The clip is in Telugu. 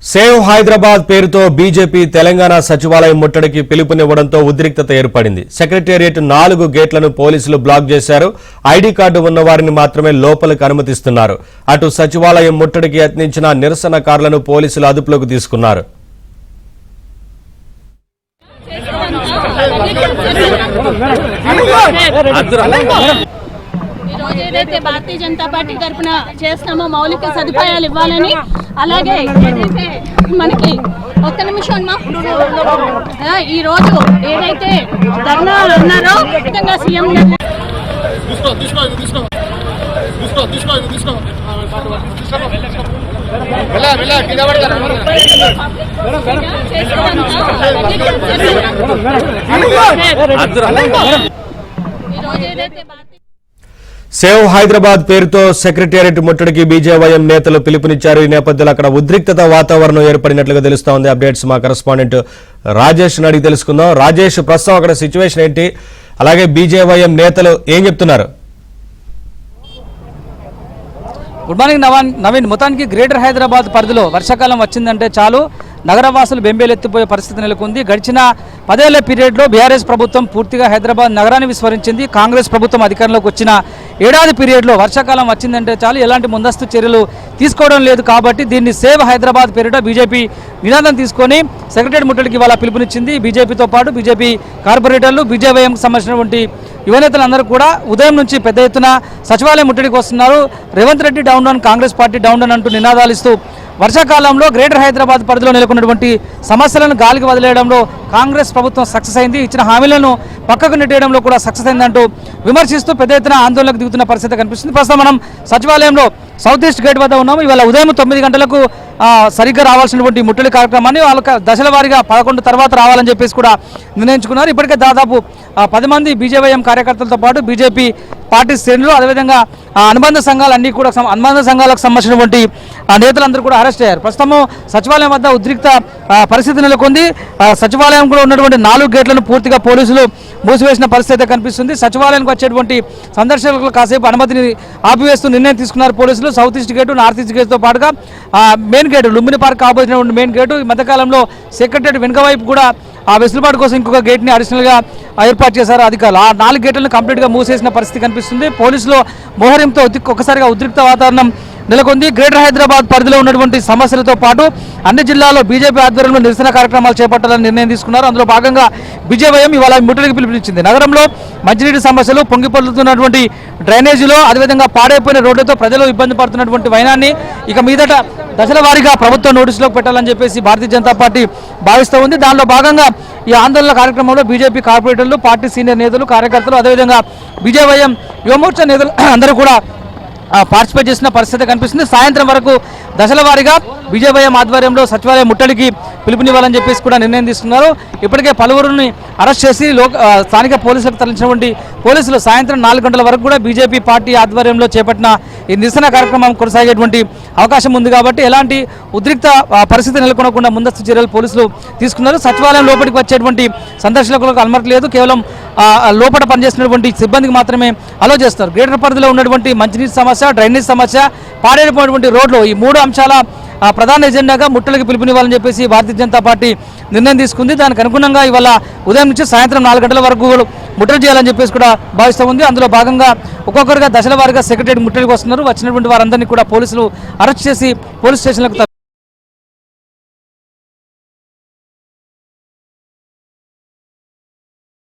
సేవ్ హైదరాబాద్ పేరుతో బీజేపీ తెలంగాణ సచివాలయం ముట్టడికి పిలుపునివ్వడంతో ఉద్రిక్తత ఏర్పడింది. సెక్రటేరియట్ 4 గేట్లను పోలీసులు బ్లాక్ చేశారు. ఐడీ కార్డు ఉన్న వారిని మాత్రమే లోపలికి అనుమతిస్తున్నారు. అటు సచివాలయం ముట్టడికి యత్నించిన నిరసనకారులను పోలీసులు అదుపులోకి తీసుకున్నారు. ఏదైతే భారతీయ జనతా పార్టీ తరఫున చేస్తున్నామో మౌలిక సదుపాయాలు ఇవ్వాలని, అలాగే ఏదైతే మనకి ఒక్క నిమిషం ఈ రోజు ఏదైతే ధర్నా అన్నారో ఖచ్చితంగా సీఎం సేవ్ హైదరాబాద్ పేరుతో సెక్రటేరియట్ ముట్టడికి బీజేవైఎం నేతలు పిలుపునిచ్చారు. ఈ నేపథ్యంలో అక్కడ ఉద్రిక్తత వాతావరణం ఏర్పడినట్లుగా తెలుస్తోంది. అప్డేట్స్ మా కరెస్పాండెంట్ రాజేష్ అడిగి తెలుసుకుందాం. రాజేష్, ప్రస్తుతం అక్కడ సిచ్యువేషన్ ఏంటి, అలాగే బీజేవైఎం నేతలు ఏం చెప్తున్నారు? Good morning Naveen. మొత్తానికి గ్రేటర్ హైదరాబాద్ పరిధిలో వర్షాకాలం వచ్చిందంటే చాలు నగరవాసులు బెంబేలెత్తిపోయే పరిస్థితి నెలకొంది. గడిచిన 10 ఏళ్ల పీరియడ్లో బీఆర్ఎస్ ప్రభుత్వం పూర్తిగా హైదరాబాద్ నగరాన్ని విస్మరించింది. కాంగ్రెస్ ప్రభుత్వం అధికారంలోకి వచ్చిన ఏడాది పీరియడ్లో వర్షాకాలం వచ్చిందంటే చాలు ఎలాంటి ముందస్తు చర్యలు తీసుకోవడం లేదు. కాబట్టి దీన్ని సేవ్ హైదరాబాద్ పేరిట బీజేపీ నినాదం తీసుకొని సెక్రటరీ ముట్టడికి ఇవాళ పిలుపునిచ్చింది. బీజేపీతో పాటు బీజేపీ కార్పొరేటర్లు, బీజేవైఎంకి సంబంధించినటువంటి యువనేతలందరూ కూడా ఉదయం నుంచి పెద్ద ఎత్తున సచివాలయం ముట్టడికి వస్తున్నారు. Revanth Reddy down down, Congress party down down అంటూ నినాదాలు ఇస్తూ వర్షాకాలంలో గ్రేటర్ హైదరాబాద్ పరిధిలో నెలకొన్నటువంటి సమస్యలను గాలికి వదిలేయడంలో కాంగ్రెస్ ప్రభుత్వం సక్సెస్ అయింది. ఇచ్చిన హామీలను పక్కకు నెట్టేయడంలో కూడా సక్సెస్ అయిందంటూ విమర్శిస్తూ పెద్ద ఎత్తున ఆందోళనకు దిగుతున్న పరిస్థితి కనిపిస్తుంది. ప్రస్తుతం మనం సచివాలయంలో సౌత్ ఈస్ట్ గేట్ వద్ద ఉన్నాము. ఇవాళ ఉదయం 9 గంటలకు సరిగ్గా రావాల్సినటువంటి ముట్టడి కార్యక్రమాన్ని వాళ్ళకి దశల వారీగా 11 తర్వాత రావాలని చెప్పేసి కూడా నిర్ణయించుకున్నారు. ఇప్పటికే దాదాపు 10 మంది బీజేవైఎం కార్యకర్తలతో పాటు బీజేపీ పార్టీ శ్రేణులు, అదేవిధంగా అనుబంధ సంఘాలన్నీ కూడా అనుబంధ సంఘాలకు సంబంధించినటువంటి నేతలందరూ కూడా అరెస్ట్ అయ్యారు. ప్రస్తుతము సచివాలయం వద్ద ఉద్రిక్త పరిస్థితి నెలకొంది. సచివాలయం కూడా ఉన్నటువంటి 4 గేట్లను పూర్తిగా పోలీసులు మూసివేసిన పరిస్థితి కనిపిస్తుంది. సచివాలయానికి వచ్చేటువంటి సందర్శకులకు కాసేపు అనుమతిని ఆపివేస్తూ నిర్ణయం తీసుకున్నారు పోలీసులు. South east gate, north east గేట్తో పాటుగా మెయిన్ గేటు, లుంబిని పార్క్ కాబోతున్నటువంటి మెయిన్ గేటు, ఈ మధ్యకాలంలో సెక్రటరీ వెనుక వైపు కూడా ఆ వెసులుబాటు కోసం ఇంకొక గేట్ని అడిషనల్గా ఏర్పాటు చేశారు అధికారులు. ఆ 4 గేట్లను కంప్లీట్గా మూసేసిన పరిస్థితి కనిపిస్తుంది. పోలీసులు మోహరింతో ఒక్కసారిగా ఉద్రిక్త వాతావరణం నెలకొంది. గ్రేటర్ హైదరాబాద్ పరిధిలో ఉన్నటువంటి సమస్యలతో పాటు అన్ని జిల్లాల్లో బీజేపీ ఆధ్వర్యంలో నిరసన కార్యక్రమాలు చేపట్టాలని నిర్ణయం తీసుకున్నారు. అందులో భాగంగా బీజేవైఎం ఇవాళ ముట్టడికి పిలుపునిచ్చింది. నగరంలో మంచినీటి సమస్యలు, పొంగిపొర్లుతున్నటువంటి డ్రైనేజీలో, అదేవిధంగా పాడైపోయిన రోడ్లతో ప్రజలు ఇబ్బంది పడుతున్నటువంటి వైనాన్ని ఇక మీదట దశల వారీగా ప్రభుత్వం నోటీసులోకి పెట్టాలని చెప్పేసి భారతీయ జనతా పార్టీ భావిస్తూ ఉంది. దానిలో భాగంగా ఈ ఆందోళన కార్యక్రమంలో బీజేపీ కార్పొరేటర్లు, పార్టీ సీనియర్ నేతలు, కార్యకర్తలు, అదేవిధంగా బీజేవైఎం యువమోర్చా నేతలు అందరూ కూడా పార్టిసిపేట్ చేసిన పరిస్థితి కనిపిస్తుంది. సాయంత్రం వరకు దశల వారీగా బీజేవైఎం ఆధ్వర్యంలో సచివాలయం ముట్టడికి పిలుపునివ్వాలని చెప్పేసి కూడా నిర్ణయం తీసుకున్నారు. ఇప్పటికే పలువురిని అరెస్ట్ చేసి స్థానిక పోలీసులకు తరలించినటువంటి పోలీసులు సాయంత్రం 4 గంటల వరకు కూడా బీజేపీ పార్టీ ఆధ్వర్యంలో చేపట్టిన ఈ నిరసన కార్యక్రమం కొనసాగేటువంటి అవకాశం ఉంది. కాబట్టి ఎలాంటి ఉద్రిక్త పరిస్థితి నెలకొనకుండా ముందస్తు చర్యలు పోలీసులు తీసుకున్నారు. సచివాలయం లోపలికి వచ్చేటువంటి సందర్శకులకు అనుమతి లేదు. కేవలం లోపల పనిచేస్తున్నటువంటి సిబ్బందికి మాత్రమే అలో చేస్తారు. గ్రేటర్ పరిధిలో ఉన్నటువంటి మంచినీటి సమస్య, డ్రైనేజ్ సమస్య, పాడైపోయినటువంటి రోడ్లు, ఈ 3 అంశాల ప్రధాన ఎజెండాగా ముట్టడికి పిలుపునివ్వాలని చెప్పేసి భారతీయ జనతా పార్టీ నిర్ణయం తీసుకుంది. దానికి అనుగుణంగా ఇవాళ ఉదయం నుంచి సాయంత్రం 4 గంటల వరకు ముట్టడి చేయాలని చెప్పేసి కూడా భావిస్తూ ఉంది. అందులో భాగంగా ఒక్కొక్కరుగా దశల వారీగా సెక్రటరీ ముట్టడికి వస్తున్నారు. వచ్చినటువంటి వారందరినీ కూడా పోలీసులు అరెస్ట్ చేసి పోలీస్ స్టేషన్లకు